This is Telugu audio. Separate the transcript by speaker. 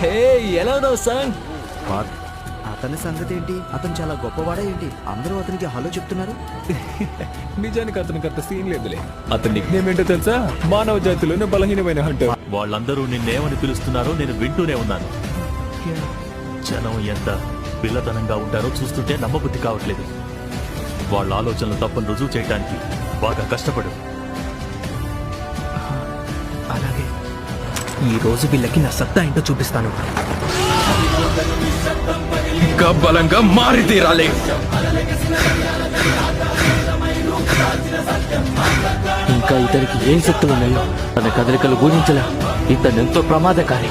Speaker 1: హే ఎలా ఉన్నావు సాంగ్?
Speaker 2: అతని సంగతి ఏంటి? అతను చాలా గొప్పవాడా ఏంటి? అందరూ అతనికి హలో చెప్తున్నారు.
Speaker 1: నిజానికి అతనికి అంత సీన్ లేదులే. అతని నిక్నేమ్ ఏంటో తెలుసా? మానవ జాతిలోనే బలహీనమైన హంటర్.
Speaker 3: వాళ్ళందరూ నిన్నేమని పిలుస్తున్నారో నేను వింటూనే ఉన్నాను. జనం ఎంత పిల్లతనంగా ఉంటారో చూస్తుంటే నమ్మబుద్ధి కావట్లేదు. వాళ్ళ ఆలోచనలు తప్పని రుజువు చేయడానికి బాగా కష్టపడు.
Speaker 4: అలాగే ఈ రోజు వీళ్ళకి నా సత్తా ఏంటో చూపిస్తాను.
Speaker 1: ఇంకా బలంగా మారి తీరాలి.
Speaker 5: ఇంకా ఇతనికి ఏం శక్తులు ఉన్నాయో తన కదలికలు ఊహించలే. ఇతనెంతో ప్రమాదకారి.